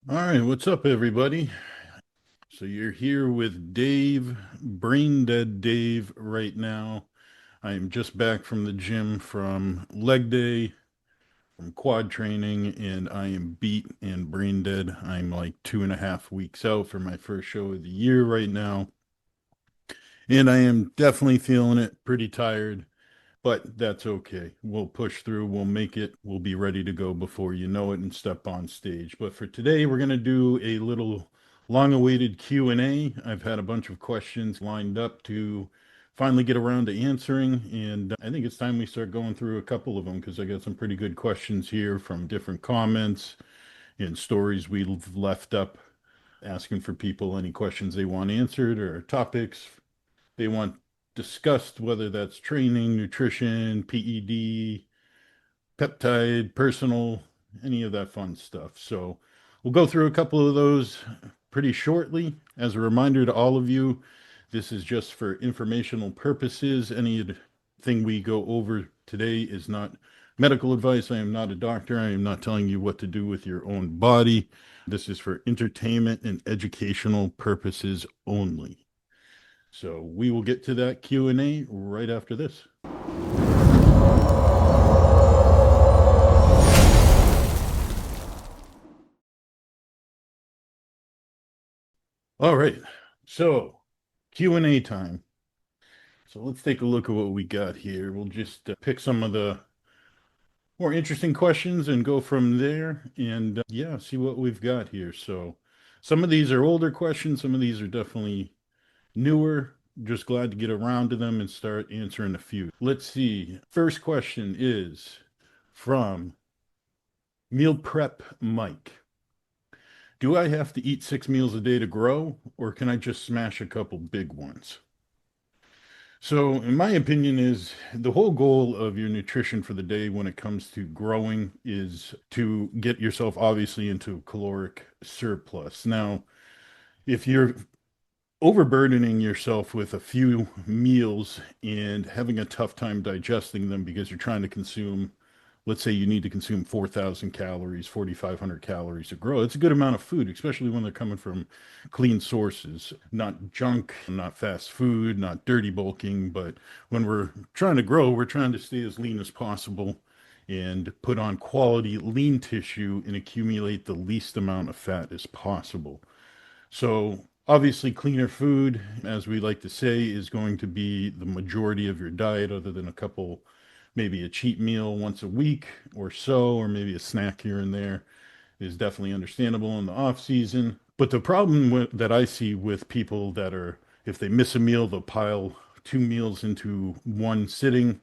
All right, what's up, everybody? So you're here with Dave, brain dead Dave, right now. I am just back from the gym from leg day, from quad training, and I am beat and brain dead. I'm like 2.5 weeks out for my first show of the year right now, and I am definitely feeling it, pretty tired. But that's okay. We'll push through. We'll make it. We'll be ready to go before you know it and step on stage. But for today, we're going to do a little long-awaited Q&A. I've had a bunch of questions lined up to finally get around to answering, and I think it's time we start going through a couple of them because I got some pretty good questions here from different comments and stories we've left up asking for people any questions they want answered or topics they want discussed, whether that's training, nutrition, PED, peptide, personal, any of that fun stuff. So we'll go through a couple of those pretty shortly. As a reminder to all of you, this is just for informational purposes. Anything we go over today is not medical advice. I am not a doctor. I am not telling you what to do with your own body. This is for entertainment and educational purposes only. So we will get to that Q&A right after this. All right. So Q&A time. So let's take a look at what we got here. We'll just pick some of the more interesting questions and go from there and yeah, see what we've got here. So some of these are older questions, some of these are definitely newer. Just glad to get around to them and start answering a few. Let's see. First question is from Meal Prep Mike. Do I have to eat 6 meals a day to grow, or can I just smash a couple big ones? So, in my opinion, is the whole goal of your nutrition for the day when it comes to growing is to get yourself obviously into a caloric surplus. Now, if you're overburdening yourself with a few meals and having a tough time digesting them because you're trying to consume, let's say you need to consume 4,000 calories, 4,500 calories to grow. It's a good amount of food, especially when they're coming from clean sources, not junk, not fast food, not dirty bulking. But when we're trying to grow, we're trying to stay as lean as possible and put on quality lean tissue and accumulate the least amount of fat as possible. So obviously, cleaner food, as we like to say, is going to be the majority of your diet, other than a couple, maybe a cheat meal once a week or so, or maybe a snack here and there is definitely understandable in the off season. But the problem that I see with people that are, if they miss a meal, they'll pile 2 meals into one sitting,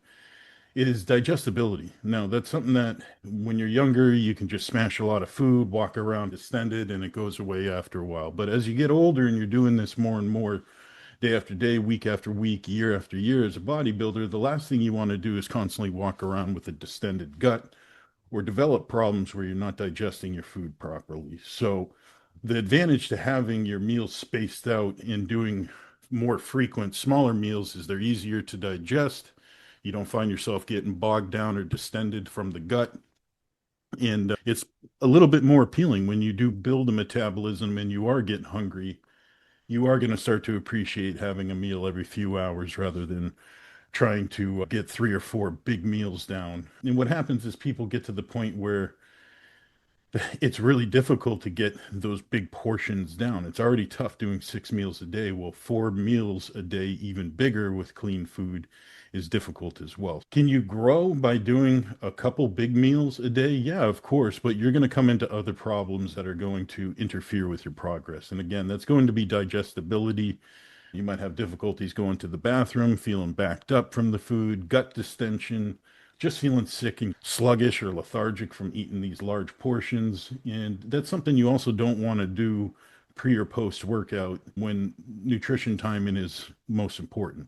is digestibility. Now, that's something that when you're younger, you can just smash a lot of food, walk around distended, and it goes away after a while. But as you get older and you're doing this more and more, day after day, week after week, year after year as a bodybuilder, the last thing you want to do is constantly walk around with a distended gut or develop problems where you're not digesting your food properly. So, the advantage to having your meals spaced out and doing more frequent, smaller meals is they're easier to digest. You don't find yourself getting bogged down or distended from the gut. And it's a little bit more appealing when you do build a metabolism and you are getting hungry. You are going to start to appreciate having a meal every few hours rather than trying to get 3 or 4 big meals down. And what happens is people get to the point where it's really difficult to get those big portions down. It's already tough doing 6 meals a day. Well, 4 meals a day, even bigger with clean food, is difficult as well. Can you grow by doing a couple big meals a day? Yeah, of course, but you're going to come into other problems that are going to interfere with your progress. And again, that's going to be digestibility. You might have difficulties going to the bathroom, feeling backed up from the food, gut distension, just feeling sick and sluggish or lethargic from eating these large portions. And that's something you also don't want to do pre or post workout when nutrition timing is most important.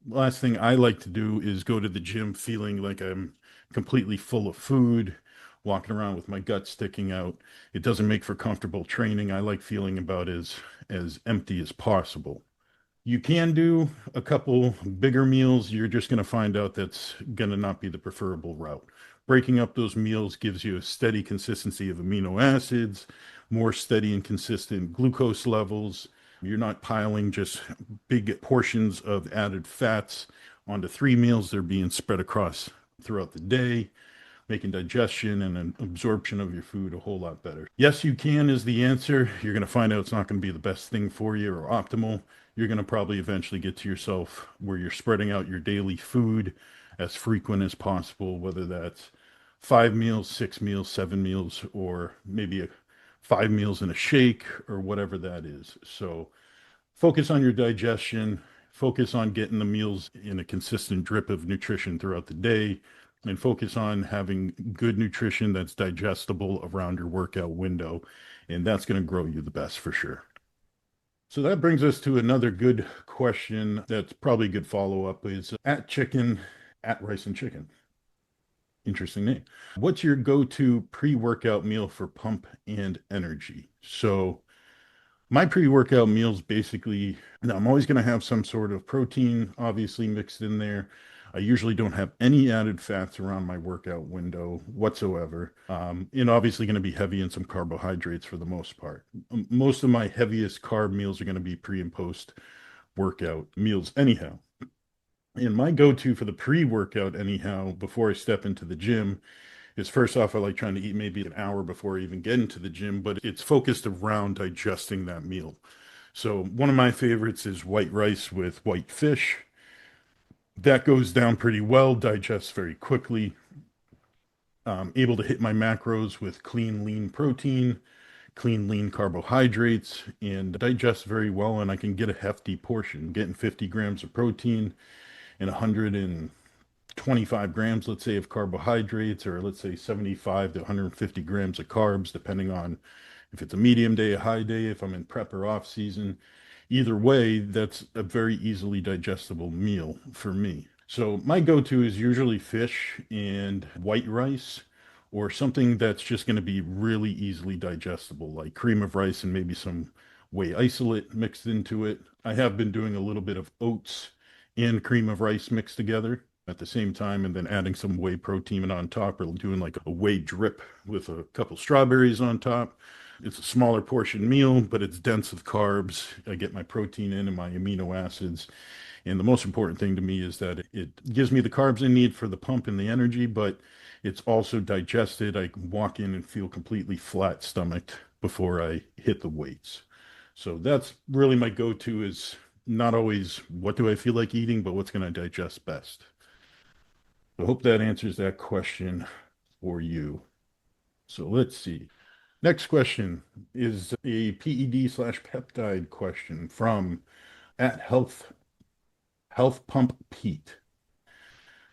Last thing I like to do is go to the gym feeling like I'm completely full of food, walking around with my gut sticking out. It doesn't make for comfortable training. I like feeling about as empty as possible. You can do a couple bigger meals. You're just going to find out that's going to not be the preferable route. Breaking up those meals gives you a steady consistency of amino acids, more steady and consistent glucose levels. You're not piling just big portions of added fats onto 3 meals. They're being spread across throughout the day, making digestion and an absorption of your food a whole lot better. Yes, you can is the answer. You're going to find out it's not going to be the best thing for you or optimal. You're going to probably eventually get to yourself where you're spreading out your daily food as frequent as possible, whether that's 5 meals, 6 meals, 7 meals, or maybe 5 meals in a shake or whatever that is. So focus on your digestion, focus on getting the meals in a consistent drip of nutrition throughout the day, and focus on having good nutrition that's digestible around your workout window. And that's going to grow you the best for sure. So that brings us to another good question that's probably a good follow up is at chicken, at rice and chicken. Interesting name. What's your go to pre workout meal for pump and energy? So, my pre-workout meals basically, now I'm always going to have some sort of protein obviously mixed in there. I usually don't have any added fats around my workout window whatsoever. And obviously going to be heavy in some carbohydrates for the most part. Most of my heaviest carb meals are going to be pre and post workout meals anyhow. And my go-to for the pre-workout anyhow, before I step into the gym, is first off, I like trying to eat maybe an hour before I even get into the gym, but it's focused around digesting that meal. So one of my favorites is white rice with white fish. That goes down pretty well, digests very quickly. Able to hit my macros with clean, lean protein, clean, lean carbohydrates, and digest very well. And I can get a hefty portion, getting 50 grams of protein and 125 grams, let's say, of carbohydrates, or let's say 75 to 150 grams of carbs, depending on if it's a medium day, a high day, if I'm in prep or off season. Either way, that's a very easily digestible meal for me. So my go-to is usually fish and white rice, or something that's just going to be really easily digestible, like cream of rice and maybe some whey isolate mixed into it. I have been doing a little bit of oats and cream of rice mixed together at the same time, and then adding some whey protein on top, or doing like a whey drip with a couple strawberries on top. It's a smaller portion meal, but it's dense with carbs. I get my protein in and my amino acids. And the most important thing to me is that it gives me the carbs I need for the pump and the energy, but it's also digested. I can walk in and feel completely flat stomached before I hit the weights. So that's really my go-to, is not always what do I feel like eating, but what's going to digest best. I hope that answers that question for you. So let's see. Next question is a PED slash peptide question from at Health Pump Pete.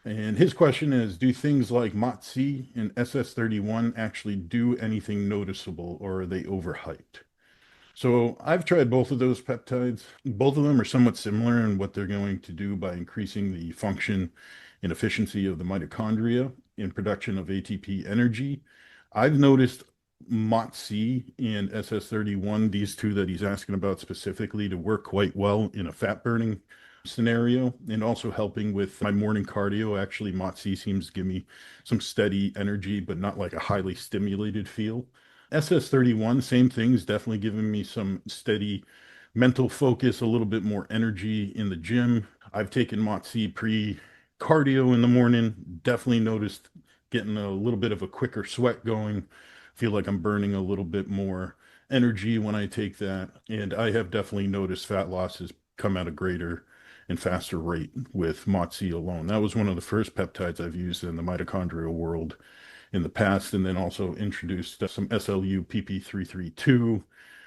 And his question is, do things like motzi and SS31 actually do anything noticeable, or are they overhyped? So I've tried both of those peptides. Both of them are somewhat similar in what they're going to do by increasing the function and efficiency of the mitochondria in production of ATP energy. I've noticed MOTS-C and SS31, these two that he's asking about specifically, to work quite well in a fat burning scenario, and also helping with my morning cardio. Actually, MOTS-C seems to give me some steady energy, but not like a highly stimulated feel. SS31, same things, definitely giving me some steady mental focus, a little bit more energy in the gym. I've taken motzi pre cardio in the morning, definitely noticed getting a little bit of a quicker sweat going. Feel like I'm burning a little bit more energy when I take that. And I have definitely noticed fat losses come at a greater and faster rate with motzi alone. That was one of the first peptides I've used in the mitochondrial world in the past, and then also introduced some SLU PP332,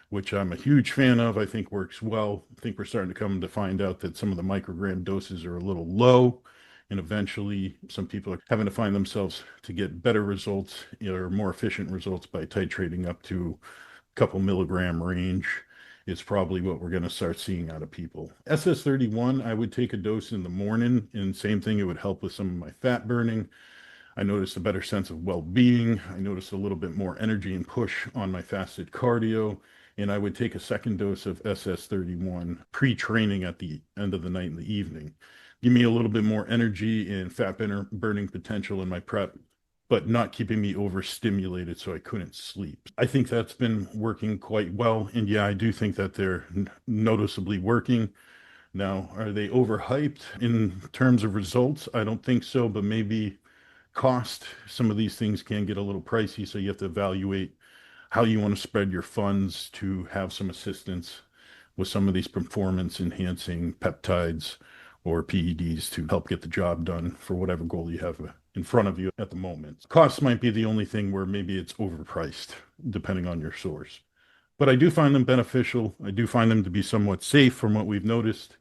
which I'm a huge fan of. I think works well. I think we're starting to come to find out that some of the microgram doses are a little low, and eventually some people are having to find themselves to get better results, or more efficient results, by titrating up to a couple milligram range. Is probably what we're going to start seeing out of people. SS31, I would take a dose in the morning, and same thing, it would help with some of my fat burning. I noticed a better sense of well-being. I noticed a little bit more energy and push on my fasted cardio. And I would take a second dose of SS31 pre-training at the end of the night in the evening. Give me a little bit more energy and fat burning potential in my prep. but not keeping me overstimulated so I couldn't sleep. I think that's been working quite well. And yeah, I do think that they're noticeably working. Now, are they overhyped in terms of results? I don't think so, but maybe cost. Some of these things can get a little pricey, so you have to evaluate how you want to spread your funds to have some assistance with some of these performance enhancing peptides or PEDs to help get the job done for whatever goal you have in front of you at the moment. Costs might be the only thing where maybe it's overpriced, depending on your source. But I do find them beneficial. I do find them to be somewhat safe from what we've noticed.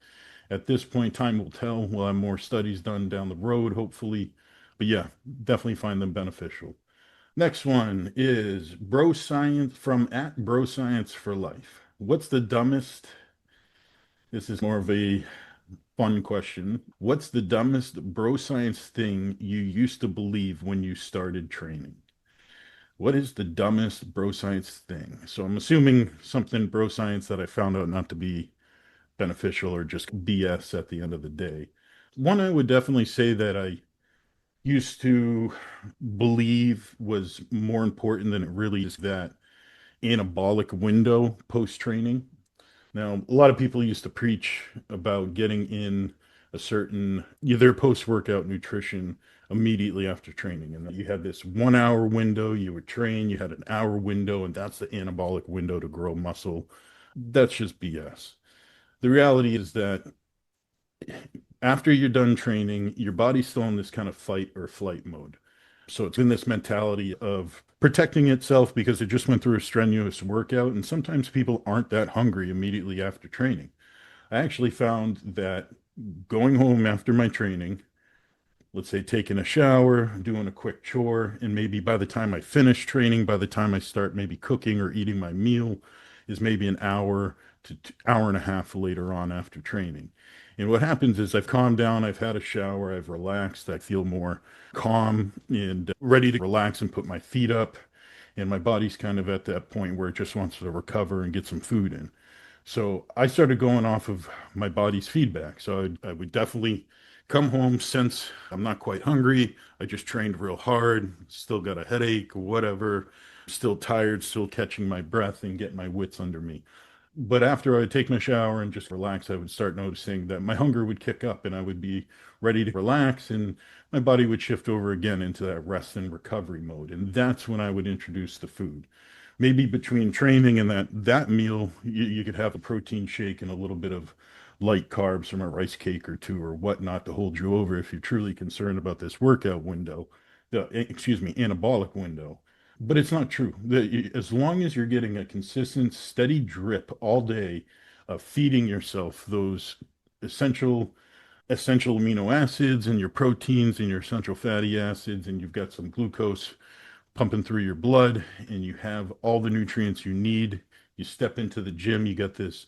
At this point, time will tell. We'll have more studies done down the road, hopefully. But yeah, definitely find them beneficial. Next one is Bro Science from at Bro Science for Life. What's the dumbest? This is more of a fun question. What's the dumbest bro science thing you used to believe when you started training? What is the dumbest bro science thing? So I'm assuming something bro science that I found out not to be beneficial or just BS at the end of the day. One I would definitely say that I used to believe was more important than it really is, that anabolic window post training. Now, a lot of people used to preach about getting in a certain either post workout nutrition immediately after training. And you had this 1 hour window, you would train, you had an hour window, and that's the anabolic window to grow muscle. That's just BS. The reality is that after you're done training, your body's still in this kind of fight or flight mode. So it's in this mentality of protecting itself because it just went through a strenuous workout. And sometimes people aren't that hungry immediately after training. I actually found that going home after my training, let's say taking a shower, doing a quick chore, and maybe by the time I finish training, by the time I start maybe cooking or eating my meal, is maybe an hour to hour and a half later on after training. And what happens is I've calmed down, I've had a shower, I've relaxed, I feel more calm and ready to relax and put my feet up. And my body's kind of at that point where it just wants to recover and get some food in. So I started going off of my body's feedback. So I would definitely come home, since I'm not quite hungry. I just trained real hard, still got a headache, whatever, still tired, still catching my breath and getting my wits under me. But after I would take my shower and just relax, I would start noticing that my hunger would kick up and I would be ready to relax, and my body would shift over again into that rest and recovery mode. And that's when I would introduce the food. Maybe between training and that meal, you could have a protein shake and a little bit of light carbs from a rice cake or two or whatnot to hold you over if you're truly concerned about this workout window, excuse me, anabolic window. But it's not true. As long as you're getting a consistent, steady drip all day of feeding yourself those essential essential amino acids and your proteins and your essential fatty acids, and you've got some glucose pumping through your blood, and you have all the nutrients you need. You step into the gym, you got this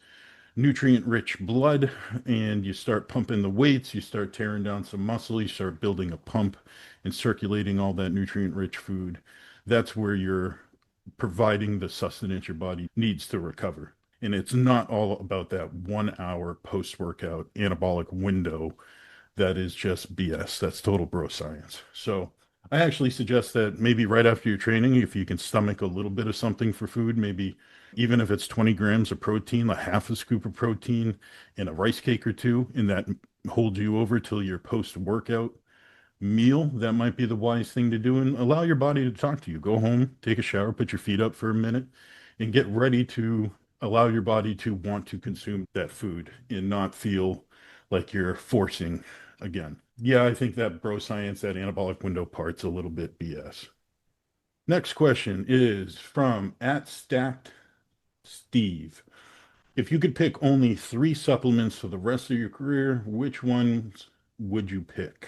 nutrient rich blood, and you start pumping the weights, you start tearing down some muscle, you start building a pump and circulating all that nutrient rich food. That's where you're providing the sustenance your body needs to recover. And it's not all about that 1 hour post workout anabolic window. That is just BS. That's total bro science. So I actually suggest that maybe right after your training, if you can stomach a little bit of something for food, maybe even if it's 20 grams of protein, a half a scoop of protein, and a rice cake or two, and that holds you over till your post workout meal, that might be the wise thing to do, and allow your body to talk to you. Go home, take a shower, put your feet up for a minute, and get ready to allow your body to want to consume that food and not feel like you're forcing again. Yeah, I think that bro science, that anabolic window part's a little bit BS. Next question is from at Stacked Steve. If you could pick only three supplements for the rest of your career, which ones would you pick?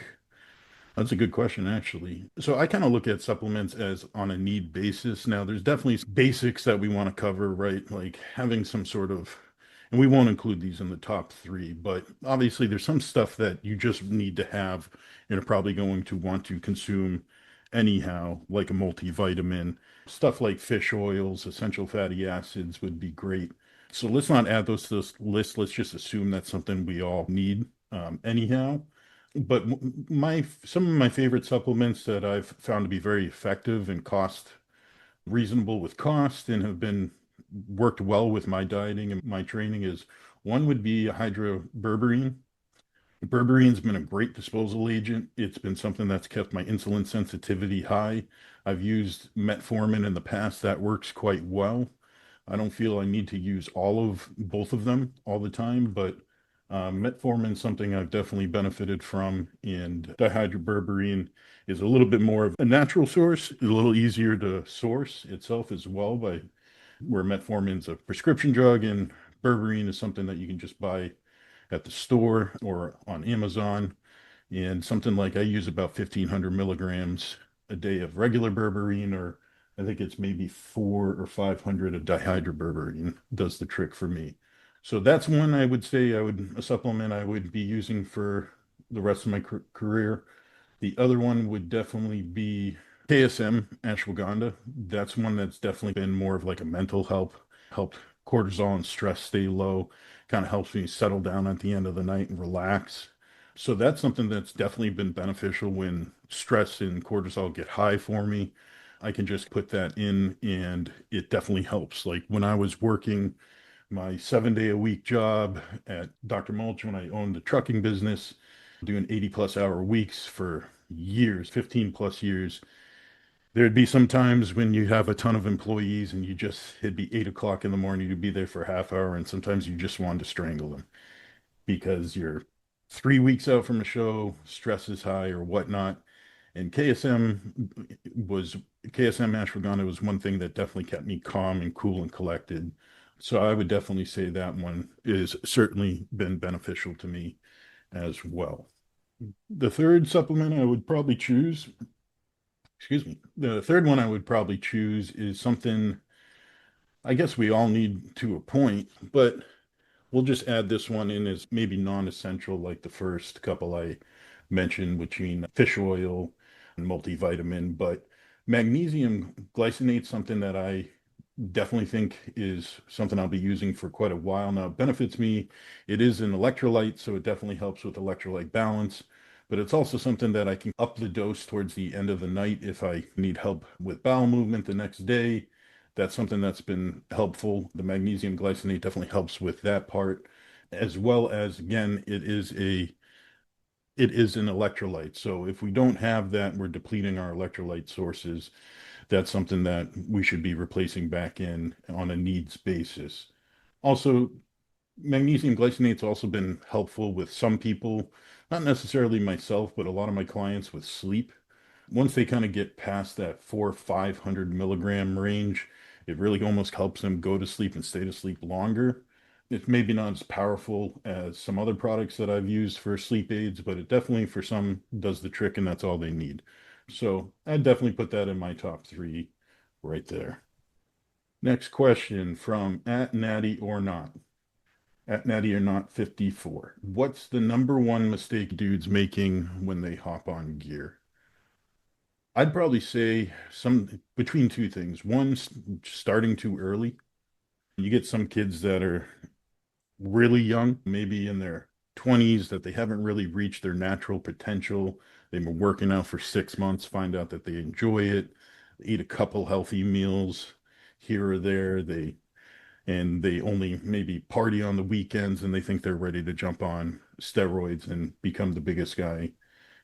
That's a good question, actually. So I kind of look at supplements as on a need basis. Now, there's definitely basics that we want to cover, right? Like having some sort of, and we won't include these in the top three, but obviously there's some stuff that you just need to have and are probably going to want to consume anyhow, like a multivitamin. Stuff like fish oils, essential fatty acids would be great. So let's not add those to this list. Let's just assume that's something we all need anyhow. But my some of my favorite supplements that I've found to be very effective and cost reasonable with cost and have been worked well with my dieting and my training is one would be hydroberberine. Berberine's been a great disposal agent. It's been something that's kept my insulin sensitivity high. I've used metformin in the past. That works quite well. I don't feel I need to use all of both of them all the time, but metformin is something I've definitely benefited from, and dihydroberberine is a little bit more of a natural source, a little easier to source itself as well, by where metformin's a prescription drug and berberine is something that you can just buy at the store or on Amazon. And something like I use about 1,500 milligrams a day of regular berberine, or I think it's maybe 400 or 500 of dihydroberberine does the trick for me. So that's one I would say a supplement I would be using for the rest of my career. The other one would definitely be KSM, ashwagandha. That's one that's definitely been more of like a mental help, helped cortisol and stress stay low, kind of helps me settle down at the end of the night and relax. So that's something that's definitely been beneficial when stress and cortisol get high for me. I can just put that in and it definitely helps. Like when I was working my 7 day a week job at Dr. Mulch when I owned the trucking business, doing 80 plus hour weeks for years, 15 plus years. There'd be some times when you have a ton of employees and it'd be 8 o'clock in the morning, you'd be there for a half hour, and sometimes you just wanted to strangle them because you're 3 weeks out from a show, stress is high or whatnot. And was KSM ashwagandha was one thing that definitely kept me calm and cool and collected. So I would definitely say that one is certainly been beneficial to me as well. The third supplement I would probably choose, excuse me, the third one I would probably choose is something I guess we all need to a point, but we'll just add this one in as maybe non-essential, like the first couple I mentioned between fish oil and multivitamin. But magnesium glycinate, something that I definitely think is something I'll be using for quite a while now. It benefits me. It is an electrolyte, so it definitely helps with electrolyte balance. But it's also something that I can up the dose towards the end of the night if I need help with bowel movement the next day. That's something that's been helpful. The magnesium glycinate definitely helps with that part, as well as, again, it is an electrolyte. So if we don't have that, we're depleting our electrolyte sources. That's something that we should be replacing back in on a needs basis. Also, magnesium glycinate's also been helpful with some people, not necessarily myself, but a lot of my clients with sleep. Once they kind of get past that 400 or 500 milligram range, it really almost helps them go to sleep and stay to sleep longer. It's maybe not as powerful as some other products that I've used for sleep aids, but it definitely for some does the trick, and that's all they need. So I'd definitely put that in my top three right there. Next question from at Natty or Not. At Natty or Not 54. What's the number one mistake dudes making when they hop on gear? I'd probably say some between two things. One, starting too early. You get some kids that are really young, maybe in their 20s, that they haven't really reached their natural potential. They've been working out for 6 months, find out that they enjoy it, eat a couple healthy meals here or there. They only maybe party on the weekends and they think they're ready to jump on steroids and become the biggest guy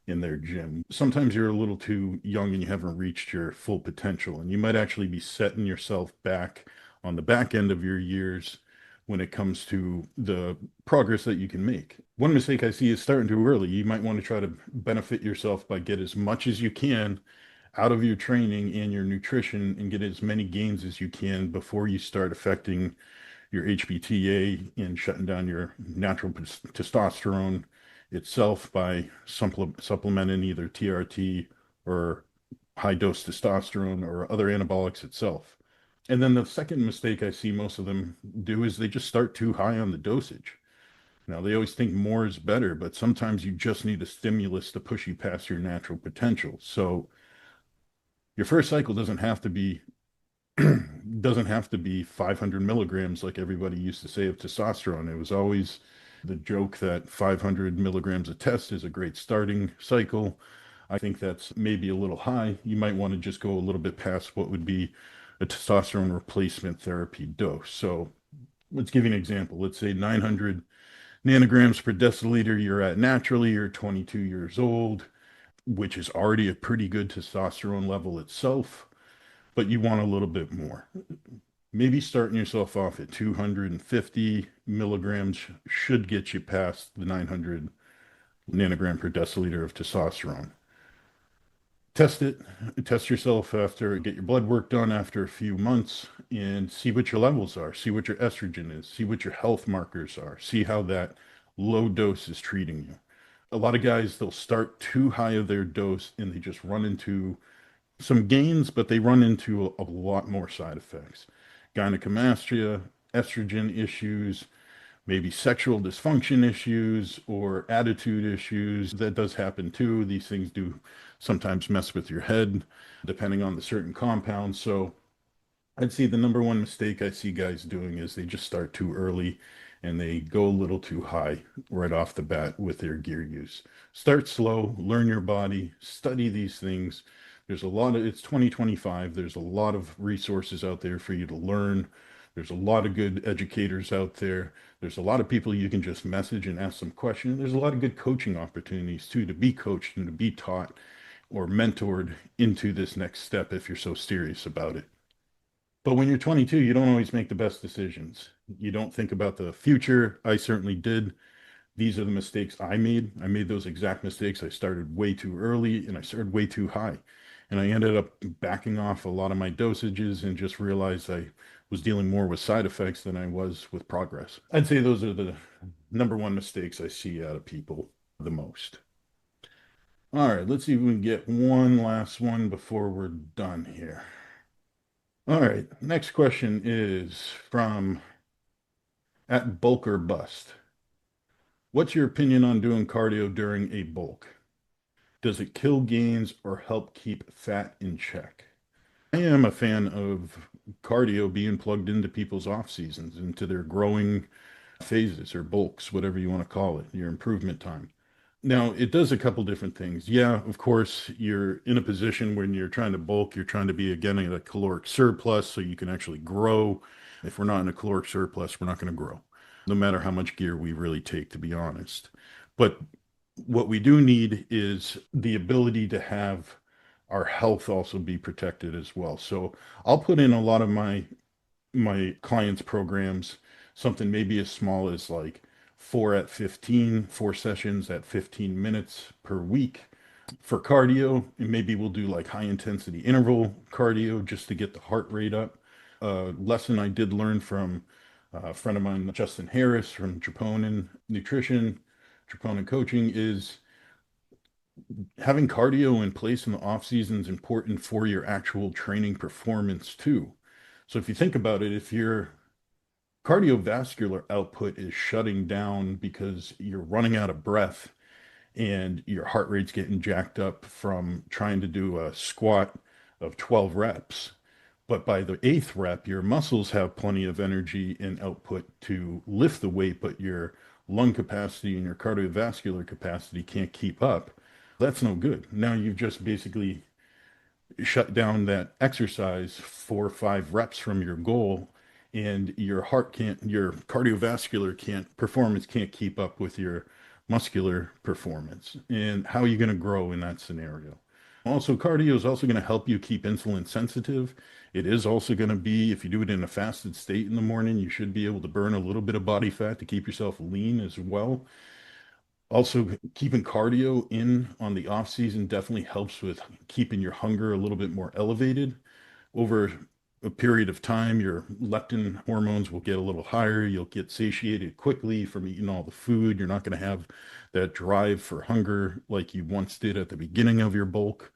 in their gym. Sometimes you're a little too young and you haven't reached your full potential, and you might actually be setting yourself back on the back end of your years when it comes to the progress that you can make. One mistake I see is starting too early. You might want to try to benefit yourself by get as much as you can out of your training and your nutrition and get as many gains as you can before you start affecting your HPTA and shutting down your natural testosterone itself by supplementing either TRT or high dose testosterone or other anabolics itself. And then the second mistake I see most of them do is they just start too high on the dosage. Now, they always think more is better, but sometimes you just need a stimulus to push you past your natural potential. So your first cycle doesn't have to be 500 milligrams like everybody used to say of testosterone. It was always The joke that 500 milligrams a test is a great starting cycle, I think that's maybe a little high. You might want to just go a little bit past what would be a testosterone replacement therapy dose. So let's give you an example. Let's say 900 nanograms per deciliter you're at naturally, you're 22 years old, which is already a pretty good testosterone level itself, but you want a little bit more. Maybe starting yourself off at 250 milligrams should get you past the 900 nanogram per deciliter of testosterone. Test it, test yourself after, get your blood work done after a few months and see what your levels are, see what your estrogen is, see what your health markers are, see how that low dose is treating you. A lot of guys, they'll start too high of their dose and they just run into some gains, but they run into a lot more side effects. Gynecomastia, estrogen issues, maybe sexual dysfunction issues or attitude issues. That does happen too. These things do sometimes mess with your head, depending on the certain compounds. So I'd say the number one mistake I see guys doing is they just start too early and they go a little too high right off the bat with their gear use. Start slow, learn your body, study these things. There's a lot of, it's 2025. There's a lot of resources out there for you to learn. There's a lot of good educators out there. There's a lot of people you can just message and ask some questions. There's a lot of good coaching opportunities too, to be coached and to be taught or mentored into this next step if you're so serious about it. But when you're 22, you don't always make the best decisions. You don't think about the future. I certainly did. These are the mistakes I made. I made those exact mistakes. I started way too early and I started way too high. And I ended up backing off a lot of my dosages and just realized I was dealing more with side effects than I was with progress. I'd say those are the number one mistakes I see out of people the most. All right, let's see if we can get one last one before we're done here. All right, next question is from at Bulk or Bust. What's your opinion on doing cardio during a bulk? Does it kill gains or help keep fat in check? I am a fan of cardio being plugged into people's off seasons, into their growing phases or bulks, whatever you want to call it, your improvement time. Now, it does a couple different things. Yeah, of course, you're in a position when you're trying to bulk, you're trying to be again at a caloric surplus so you can actually grow. If we're not in a caloric surplus, we're not going to grow, no matter how much gear we really take, to be honest. But what we do need is the ability to have our health also be protected as well. So I'll put in a lot of my clients' programs, something maybe as small as like 4 sessions at 15 minutes per week for cardio. And maybe we'll do like high intensity interval cardio just to get the heart rate up. A lesson I did learn from a friend of mine, Justin Harris from Troponin Nutrition, Troponin Coaching, is having cardio in place in the off season is important for your actual training performance too. So if you think about it, if your cardiovascular output is shutting down because you're running out of breath and your heart rate's getting jacked up from trying to do a squat of 12 reps, but by the eighth rep, your muscles have plenty of energy and output to lift the weight, but your lung capacity and your cardiovascular capacity can't keep up. That's no good. Now you've just basically shut down that exercise 4 or 5 reps from your goal, and your heart can't, your cardiovascular can't, performance can't keep up with your muscular performance. And how are you going to grow in that scenario? Also, cardio is also going to help you keep insulin sensitive. It is also going to be, if you do it in a fasted state in the morning, you should be able to burn a little bit of body fat to keep yourself lean as well. Also, keeping cardio in on the off season definitely helps with keeping your hunger a little bit more elevated. Over a period of time, your leptin hormones will get a little higher. You'll get satiated quickly from eating all the food. You're not going to have that drive for hunger like you once did at the beginning of your bulk.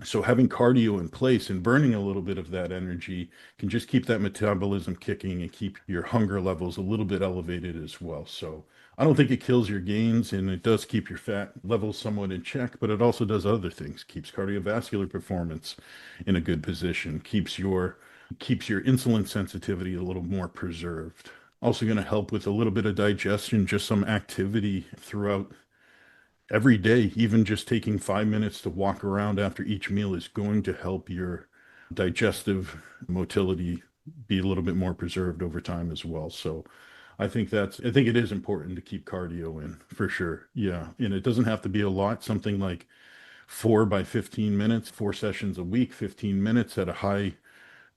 So having cardio in place and burning a little bit of that energy can just keep that metabolism kicking and keep your hunger levels a little bit elevated as well. So I don't think it kills your gains, and it does keep your fat levels somewhat in check, but it also does other things. Keeps cardiovascular performance in a good position, keeps your insulin sensitivity a little more preserved. Also going to help with a little bit of digestion, just some activity throughout every day. Even just taking 5 minutes to walk around after each meal is going to help your digestive motility be a little bit more preserved over time as well. So I think it is important to keep cardio in for sure. Yeah. And it doesn't have to be a lot, something like 4 by 15 minutes, 4 sessions a week, 15 minutes at a high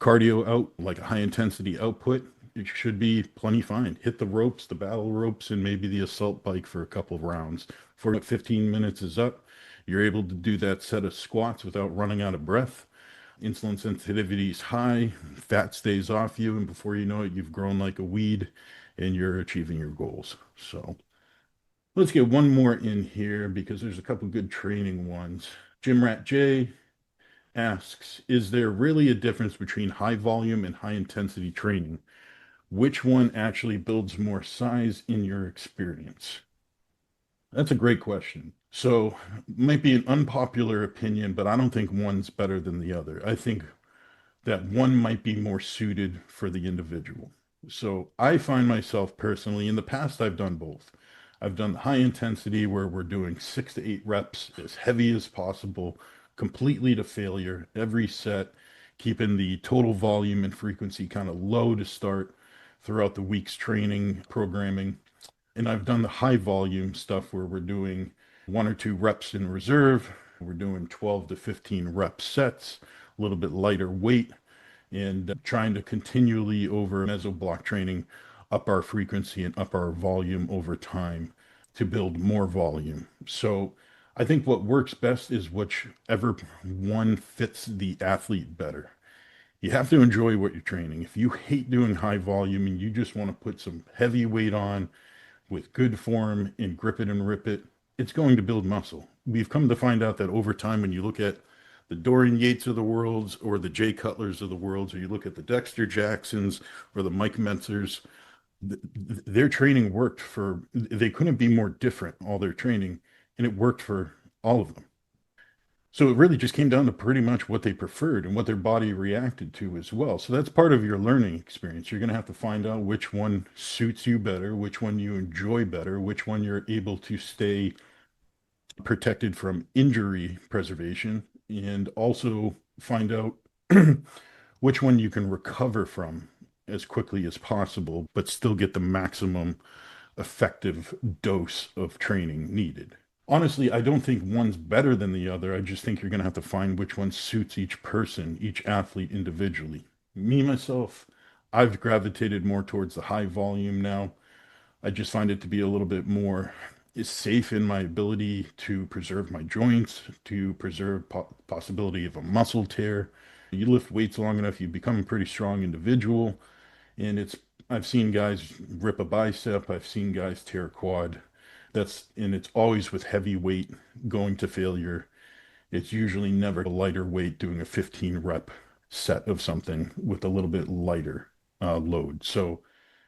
cardio out, like a high intensity output. It should be plenty fine. Hit the ropes, the battle ropes, and maybe the assault bike for a couple of rounds. For 15 minutes is up, you're able to do that set of squats without running out of breath. Insulin sensitivity is high, fat stays off you, and before you know it, you've grown like a weed and you're achieving your goals. So let's get one more in here because there's a couple good training ones. Jim Rat J asks, is there really a difference between high volume and high intensity training? Which one actually builds more size in your experience? That's a great question. So, might be an unpopular opinion, but I don't think one's better than the other. I think that one might be more suited for the individual. So I find myself personally, in the past, I've done both. I've done high intensity where we're doing 6 to 8 reps as heavy as possible, completely to failure, every set, keeping the total volume and frequency kind of low to start throughout the week's training programming. And I've done the high volume stuff where we're doing 1 or 2 reps in reserve. We're doing 12 to 15 rep sets, a little bit lighter weight, and trying to continually over meso block training up our frequency and up our volume over time to build more volume. So I think what works best is whichever one fits the athlete better. You have to enjoy what you're training. If you hate doing high volume and you just want to put some heavy weight on with good form and grip it and rip it, it's going to build muscle. We've come to find out that over time, when you look at the Dorian Yates of the worlds or the Jay Cutlers of the worlds, or you look at the Dexter Jacksons or the Mike Mentzers, their training worked for, they couldn't be more different, all their training, and it worked for all of them. So it really just came down to pretty much what they preferred and what their body reacted to as well. So that's part of your learning experience. You're going to have to find out which one suits you better, which one you enjoy better, which one you're able to stay protected from injury preservation, and also find out which one you can recover from as quickly as possible, but still get the maximum effective dose of training needed. Honestly, I don't think one's better than the other. I just think you're going to have to find which one suits each person, each athlete individually. Me, myself, I've gravitated more towards the high volume now. I just find it to be a little bit more safe in my ability to preserve my joints, to preserve possibility of a muscle tear. You lift weights long enough, you become a pretty strong individual. And I've seen guys rip a bicep, I've seen guys tear a quad. And it's always with heavy weight going to failure. It's usually never a lighter weight doing a 15 rep set of something with a little bit lighter load. So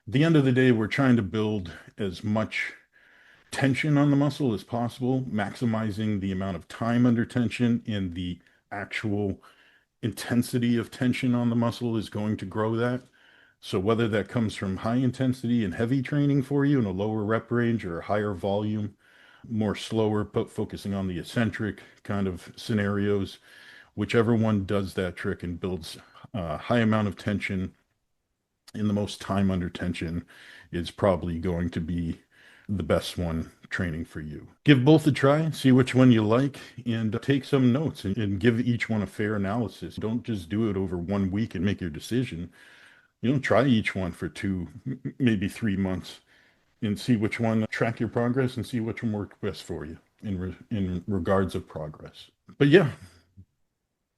at the end of the day, we're trying to build as much tension on the muscle as possible, maximizing the amount of time under tension, and the actual intensity of tension on the muscle is going to grow that. So whether that comes from high intensity and heavy training for you in a lower rep range or a higher volume, more slower, but focusing on the eccentric kind of scenarios, whichever one does that trick and builds a high amount of tension in the most time under tension is probably going to be the best one training for you. Give both a try, see which one you like, and take some notes and give each one a fair analysis. Don't just do it over 1 week and make your decision. Try each one for 2, maybe 3 months and see which one, track your progress and see which one worked best for you in regards of progress. But yeah,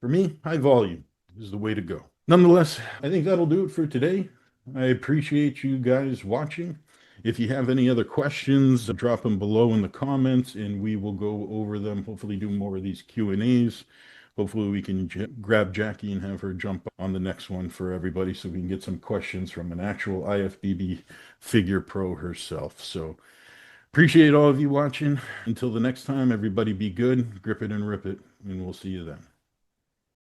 for me, high volume is the way to go. Nonetheless, I think that'll do it for today. I appreciate you guys watching. If you have any other questions, drop them below in the comments and we will go over them. Hopefully do more of these Q&As. Hopefully we can grab Jackie and have her jump on the next one for everybody so we can get some questions from an actual IFBB figure pro herself. So appreciate all of you watching. Until the next time, everybody be good, grip it and rip it, and we'll see you then.